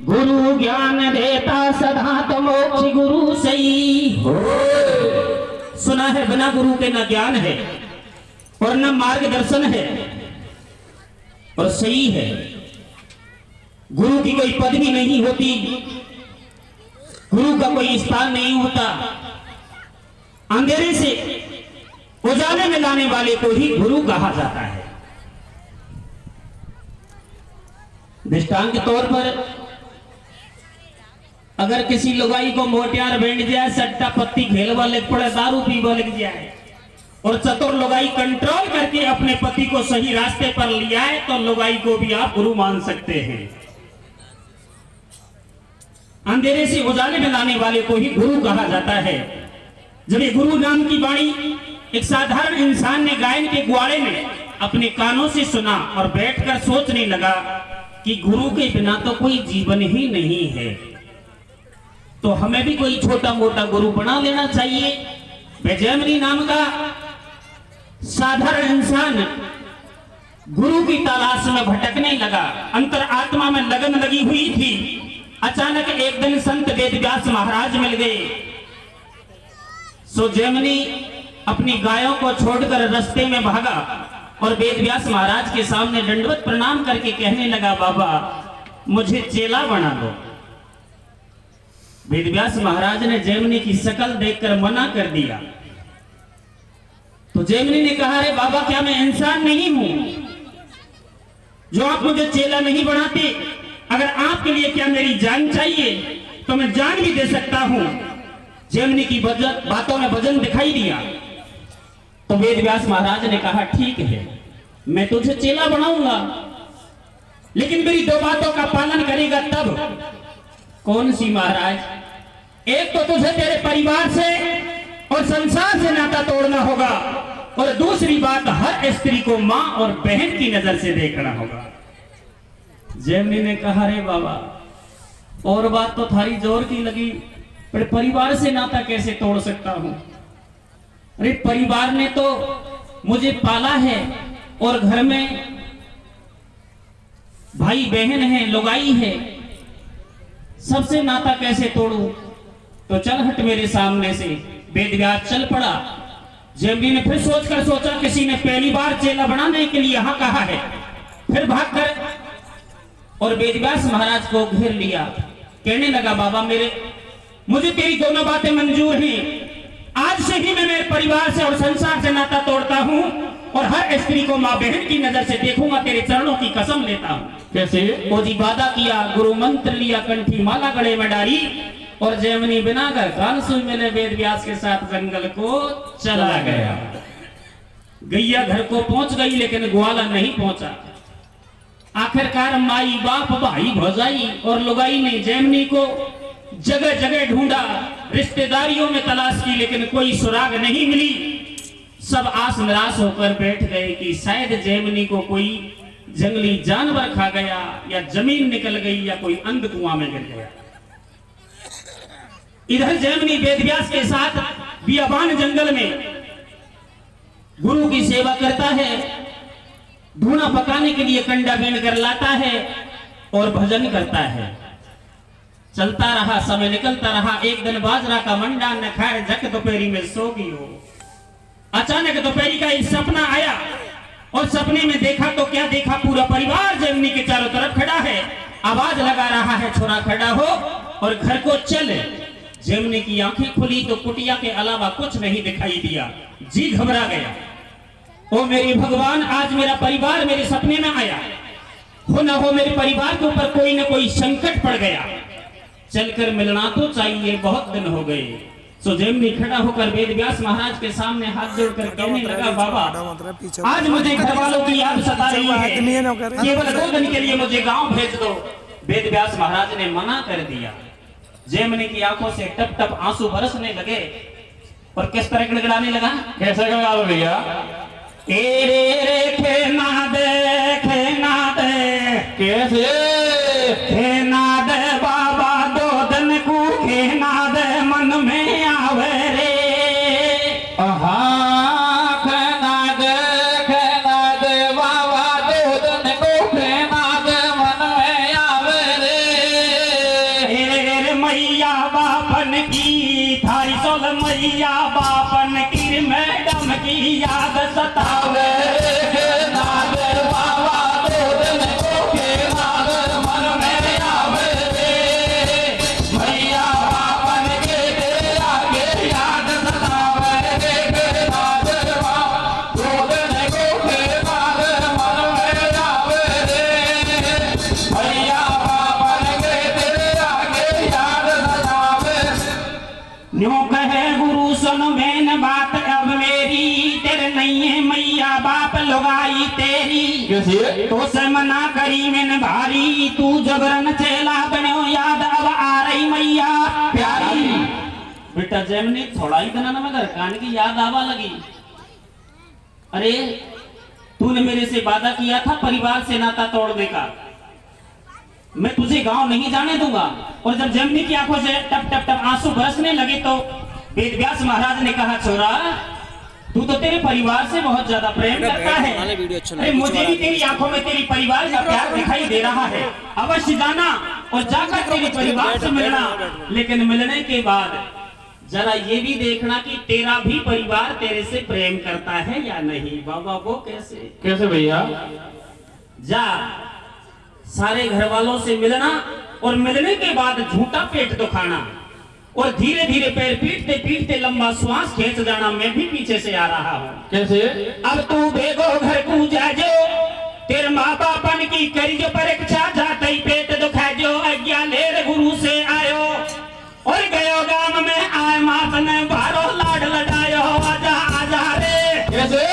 गुरु ज्ञान देता सदा तो मोक्ष गुरु सही। सुना है बिना गुरु के न ज्ञान है और न मार्गदर्शन है और सही है। गुरु की कोई पदवी नहीं होती, गुरु का कोई स्थान नहीं होता। अंधेरे से उजाले में लाने वाले को ही गुरु कहा जाता है। दृष्टांत के तौर पर अगर किसी लुगाई को मोटियार बैंड जाए, सट्टा पत्ती खेलवा लग पड़े, दारू पीवा लग जाए और चतुर लुगाई कंट्रोल करके अपने पति को सही रास्ते पर लिया है, तो लुगाई को भी आप गुरु मान सकते हैं। अंधेरे से उजाले में लाने वाले को ही गुरु कहा जाता है। जब ये गुरु नाम की वाणी एक साधारण इंसान ने गायन के ग्वाड़े में अपने कानों से सुना और बैठकर सोचने लगा कि गुरु के बिना तो कोई जीवन ही नहीं है, तो हमें भी कोई छोटा मोटा गुरु बना लेना चाहिए। जैमिनी नाम का साधारण इंसान गुरु की तलाश में भटकने लगा। अंतर आत्मा में लगन लगी हुई थी। अचानक एक दिन संत वेदव्यास महाराज मिल गए। सो जैमिनी अपनी गायों को छोड़कर रास्ते में भागा और वेदव्यास महाराज के सामने दंडवत प्रणाम करके कहने लगा, बाबा मुझे चेला बना दो। वेदव्यास महाराज ने जैमिनी की शकल देखकर मना कर दिया। तो जैमिनी ने कहा, अरे बाबा क्या मैं इंसान नहीं हूं जो आप मुझे चेला नहीं बनाते? अगर आपके लिए क्या मेरी जान चाहिए तो मैं जान भी दे सकता हूं। जैमिनी की बातों में वजन दिखाई दिया। तो वेदव्यास महाराज ने कहा, ठीक है मैं तुझे चेला बनाऊंगा, लेकिन मेरी दो बातों का पालन करेगा तब। कौन सी महाराज? एक तो तुझे तेरे परिवार से और संसार से नाता तोड़ना होगा, और दूसरी बात हर स्त्री को मां और बहन की नजर से देखना होगा। जैमिनी ने कहा, रे बाबा और बात तो थारी जोर की लगी, पर परिवार से नाता कैसे तोड़ सकता हूं? अरे परिवार ने तो मुझे पाला है और घर में भाई बहन है, लुगाई है, सबसे नाता कैसे तोड़ू? तो चल हट मेरे सामने से। वेदव्यास चल पड़ा। जैमिनी ने फिर सोचा, किसी ने पहली बार चेला बनाने के लिए यहां कहा है। फिर भागकर और वेदव्यास महाराज को घेर लिया। कहने लगा, बाबा मुझे तेरी दोनों बातें मंजूर हैं। आज से ही मैं मेरे परिवार से और संसार से नाता तोड़ता हूं और हर स्त्री को मां बहन की नजर से देखूंगा। तेरे चरणों की कसम लेता हूं। कैसे? वो जी वादा किया, गुरु मंत्र लिया, कंठी माला गले में डाली और जैमिनी बिना कर कान सुई मिले वेदव्यास के साथ जंगल को चला गया। गैया घर को पहुंच गई लेकिन ग्वाला नहीं पहुंचा। आखिरकार माई बाप भाई भौजाई और लुगाई ने जैमिनी को जगह जगह ढूंढा, रिश्तेदारियों में तलाश की, लेकिन कोई सुराग नहीं मिली। सब आस निराश होकर बैठ गए कि शायद जैमिनी को कोई जंगली जानवर खा गया या जमीन निकल गई या कोई अंध कुआं में गिर गया। इधर जैमिनी वेदव्यास के साथ बियाबान जंगल में गुरु की सेवा करता है, धूना पकाने के लिए कंडा बीन कर लाता है और भजन करता है। चलता रहा, समय निकलता रहा। एक दिन बाजरा का मंडा न खाए, जक दोपहरी में सो गई हो। अचानक दोपहरी का एक सपना आया और सपने में देखा तो क्या देखा, पूरा परिवार जैमिनी के चारों तरफ खड़ा है, आवाज लगा रहा है, छोरा खड़ा हो और घर को चल। जैमिनी की आंखें खुली तो कुटिया के अलावा कुछ नहीं दिखाई दिया। जी घबरा गया। ओ मेरे भगवान, आज मेरा परिवार मेरे सपने में आया, हो ना हो मेरे परिवार के ऊपर कोई ना कोई संकट पड़ गया, चलकर मिलना तो चाहिए, बहुत दिन हो गए। सो जैमिनी खड़ा होकर वेदव्यास महाराज के सामने हाथ जोड़कर कहने लगा, बाबा आज मुझे घर वालों की याद सता रही है, केवल 2 दिन के लिए मुझे गांव भेज दो। वेदव्यास महाराज ने मना कर दिया। जैमिनी की आंखों से टप टप आंसू बरसने लगे और किस तरह गिड़गिड़ाने लगा? कैसे गिड़गिड़ा भैया? रे ना दे कैसे खेना दे बाबा, 2 दिन को खेना दे मन में आवे रे। खेना दे बाबा, 2 दिन को खेना दे मन में आवे रे। मैया बापन की, थारी सोल मैया बापन की, मैडम की याद सतावे नागर बाबा दो दिन को के नागर मन में आवे रे, मैया बापन के तेरे आगे याद सतावे रे, नागर बाबा दो दिन को के नागर मन में आवे रे, मैया बापन के तेरे आगे याद सतावे। न्यों कहे गुरु सुन मैन बात अब मेरी, तेरे नहीं है मैया बाप लुगाई तेरी, तो से मना करी मैंने भारी, तू जबरन चेला बनो याद अब आ रही मैया प्यारी। बेटा जैमनी थोड़ा ही दिन में घर कान की याद आवा लगी। अरे तूने मेरे से वादा किया था परिवार से नाता तोड़ने का, मैं तुझे गांव नहीं जाने दूंगा। और जब जैमनी की आंखों से टप टप टप आंसू बरसने लगे तो वेद व्यास महाराज ने कहा, छोरा तू तो तेरे परिवार से बहुत ज्यादा प्रेम करता है, अरे मुझे भी तेरी आंखों में तेरी परिवार का प्यार दिखाई दे रहा है, अवश्य जाना और जाकर तेरे परिवार से मिलना। लेकिन मिलने के बाद जरा ये भी देखना कि तेरा भी परिवार तेरे से प्रेम करता है या नहीं। बाबा वो कैसे कैसे भैया? जा सारे घर वालों से मिलना और मिलने के बाद झूठा पेट दुखाना और धीरे धीरे पैर पीटते पीटते लंबा श्वास खींच जाना। मैं भी पीछे से आ रहा हूँ। कैसे? अब तू बेगो घर को जा जो, तेरे माँ बापन की करी जो परीक्षा जाते ही पेट दुखा जो, आज्ञा लेर गुरु से आयो और गयो गांव में आए मात ने भारो लाड लडायो, आजा आजा रे कैसे?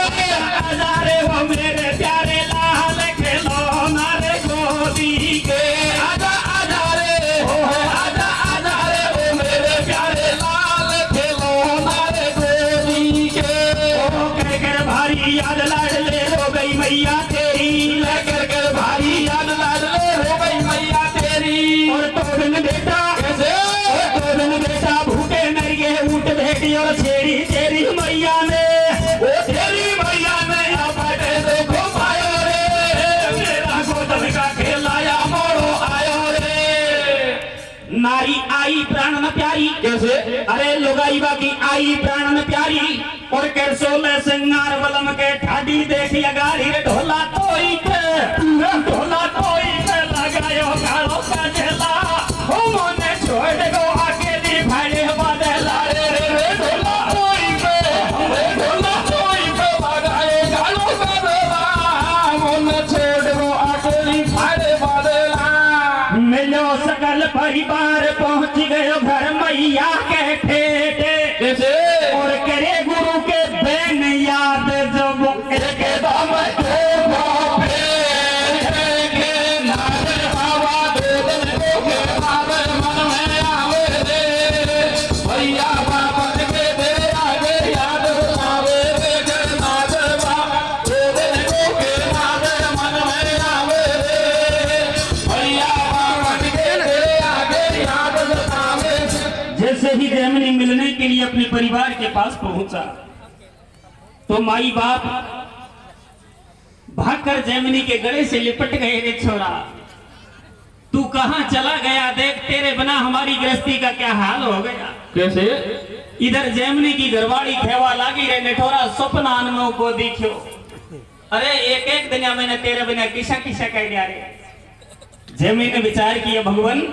आजा रे वो मेरे प्यारे लाल खेलो नारे गोदी के, आजा आजा रे हो आजा आजा रे वो मेरे प्यारे लाल खेलो नारे गोदी के। ओ कह कर भारी याद लाड ले हो गई मैया तेरी, लेकर कर भारी याद लाड ले हो गई मैया तेरी। और तो बिन बेटा कैसे? तो बिन बेटा भूखे नरिये ऊँट भेड़ी और छेड़ी तेरी मैया ने, ओ तेरी मैया ने बैठे देखो पायो रे, मेरा गोदन का खेलाया मोड़ो आयो रे। नारी आई प्राण न प्यारी, कैसे? अरे लुगाई बाकी आई प्राण न प्यारी, और कर सोले सिंगार बलम के ठाडी देखी अगारी रे, ढोला तोई पे लगायो गालो का झेला, हो मोने छोड़ गो अकेली भाड़े बदला रे रे, ढोला तोई पे लगायो गालो का झेला, मोने छोड़ गो अकेली भाड़े बदला। मिलो सकल परिवार पहुंच गयो घर मैया के ठेठे, कैसे? और करे गुरु के बैन याद जब एक दम के बापे के नागर बाबा दो दिन को के नागर मन में आवे रे, भैया बाबा के तेरे आगे याद आवे रे, नागर बाबा दो दिन को के नागर मन में आवे रे, भैया बाबा के तेरे आगे याद आवे। जैसे ही जैमनी मिलने के लिए अपने परिवार के पास पहुंचा तो माई बाप भागकर जैमनी के गले से लिपट गए, रे छोरा तू कहां चला गया, देख तेरे बिना हमारी गृहस्थी का क्या हाल हो गया। कैसे? इधर जैमनी की घरवाड़ी खेवा लागी रे नेठोरा स्वप्नान में को दिखो, अरे एक एक दिन मैंने तेरे बिना किसा किसा कह दिया रे। जैमनी ने विचार किया, भगवान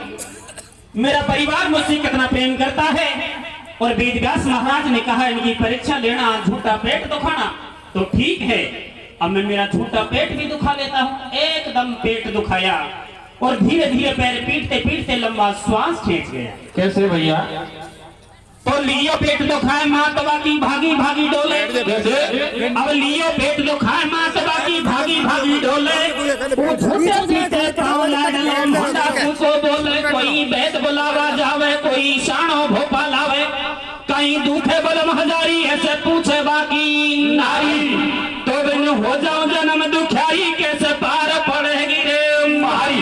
मेरा परिवार मुझसे कितना प्रेम करता है, और वेद व्यास महाराज ने कहा इनकी परीक्षा लेना झूठा पेट दुखाना, तो ठीक है अब मैं मेरा झूठा पेट भी दुखा लेता हूँ। एकदम पेट दुखाया और धीरे धीरे पैर पीटते पीटते लंबा श्वास खींच गया। कैसे भैया? तो लियो पेट दुखाए मातवा की भागी भागी डोले, अब लियो पेट दुखाए मातवा की भागी भागी डोले, झूठे पीटे पाँव लाडले मुंडा को बोले, कोई बैत बुलावा जावे कोई शानो भोपा लावे, कहीं दुखे बलम हजारी ऐसे पूछे बाकी नारी, तो बिन हो जाओ जन्म दुखारी कैसे पार पड़ेगी रे मारी,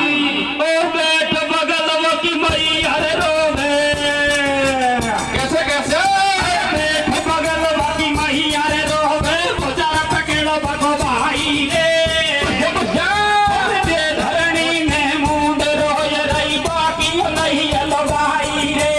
ओ बेट बगल वो की मई हरे रोवे, कैसे कैसे? बेट बगल वो की मई हरे रोवे, मुझा पकड़ो बको भाई रे, धरणी में मुंड रोय रही बाकी नहीं लो भाई रे,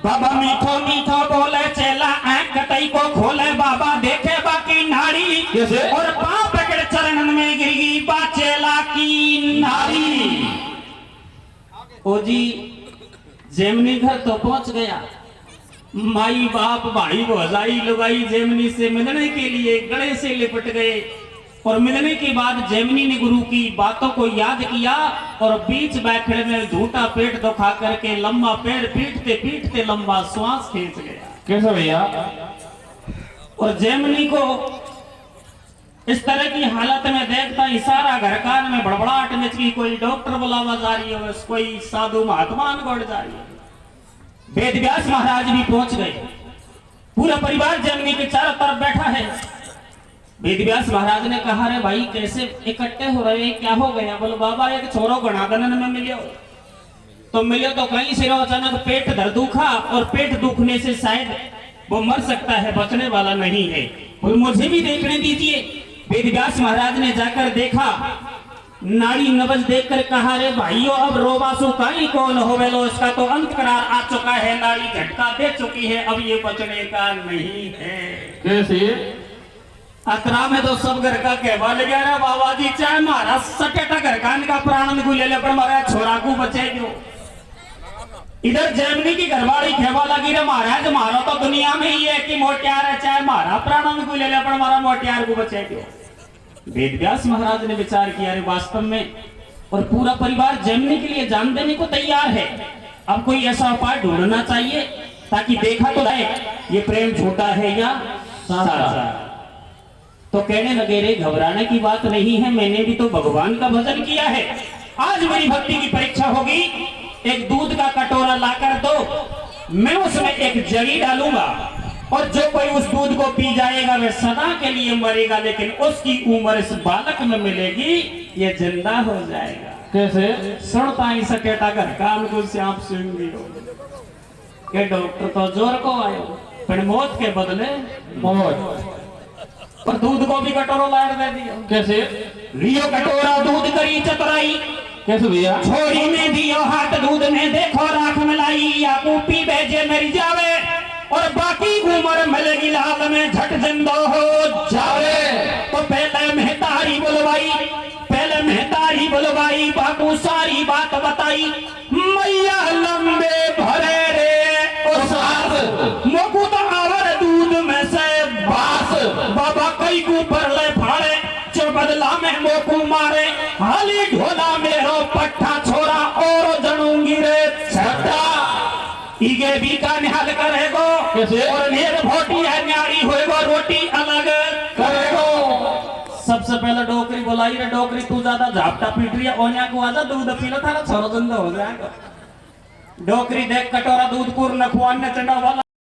बाबा मीठो मीठो बोले चेला आंख कतई को खोले बाबा देखे बाकी नाड़ी कैसे? और पांव पकड़ चरणन में गिर गई बा चेला की नाड़ी। ओ जी जेमनी घर तो पहुंच गया। माई बाप भाई भौजाई लुगाई जेमनी से मिलने के लिए गले से लिपट गए और मिलने के बाद जेमनी ने गुरु की बातों को याद किया और बीच बैठने में झूठा पेट दुखा करके लंबा पेड़ पीटते पीटते लंबा श्वास खींच गया। कैसे भैया? और जेमनी को इस तरह की हालत में देखता ही सारा घर कान में बड़बड़ाहट मच गई। कोई डॉक्टर बुलावा जा रही है, कोई साधु महात्मा गौड़ जा रही है। वेद व्यास महाराज भी पहुंच गए। पूरा परिवार जेमनी के चारों तरफ बैठा है। वेद व्यास महाराज ने कहा रे भाई कैसे इकट्ठे हो रहे हैं, क्या हो गया? बोलो बाबा एक छोरो गणादनन में मिलियो तो कहीं से अचानक पेट दर्द दुखा और पेट दुखने से शायद वो मर सकता है, बचने वाला नहीं है। और मुझे भी देखने दीजिए। वेद व्यास महाराज ने जाकर देखा, नाड़ी नबज देखकर कहा रे भाइयों अब रोबासु काई कौन होवेलो, इसका तो अंत करार आ चुका है, नाड़ी झटका दे चुकी है, अब ये बचने का नहीं है। कैसे? अतरा में तो सब घर का कहवा ले गया रे बाबा जी, चाहे मारा सटेटा घर का इनका प्राण में गुले ले पर मारा छोरा को बचे क्यों। इधर जेमनी की घरवाड़ी कहवा लगी रे महाराज मारो तो दुनिया में ही है कि मोटियार है, चाहे मारा प्राण में गुले ले पर मारा मोटियार को बचे क्यों। वेद व्यास महाराज ने विचार किया रे वास्तव में, और पूरा परिवार जेमनी के लिए जान देने को तैयार है। अब कोई ऐसा उपाय ढूंढना चाहिए ताकि देखा तो जाए ये प्रेम झूठा है या साचा। तो कहने लगे रे घबराने की बात नहीं है, मैंने भी तो भगवान का भजन किया है। आज मेरी भक्ति की परीक्षा होगी। एक दूध का कटोरा लाकर दो, मैं उसमें एक जड़ी डालूंगा और जो कोई उस दूध को पी जाएगा वह सदा के लिए मरेगा, लेकिन उसकी उम्र इस बालक में मिलेगी, ये जिंदा हो जाएगा। कैसे? सुनता ही सकेटा घर कान को श्याम सिंह के डॉक्टर तो जोर को आयो पर मौत के बदले मौत। पर दूध को भी कटोरा लाड़ दे दिया। कैसे? लियो कटोरा दूध करी चतुराई, कैसे भैया? छोरी में दियो हाथ दूध में देखो राख मिलाई, या पी बेजे मरी जावे और बाकी उम्र मिलेगी लाल में झट जिंदा हो जावे। तो पहले मेहतारी बुलवाई बापू सारी बात बताई, मैया लंबे भरे रे और सास मोकू तो आवर दूध में से बास, बाबा कई को परले फाड़े जो बदला में मोकू मारे, हाली ढोला मेरो पट्टा छोरा और जनूंगी रे छट्टा, इगे भी का निहाल करेगो। कैसे? और नेर भोटी है न्यारी होएगो, रोटी अलग करेगो। सबसे पहले डोकरी बुलाई रे डोकरी, तू ज्यादा झापटा पीट रही है, ओनिया को आजा दूध पी लो, थारा छोरो जिंदा हो जाएगा। डोकरी देख कटोरा दूध पूर्ण खुआन ने चढ़ा वाला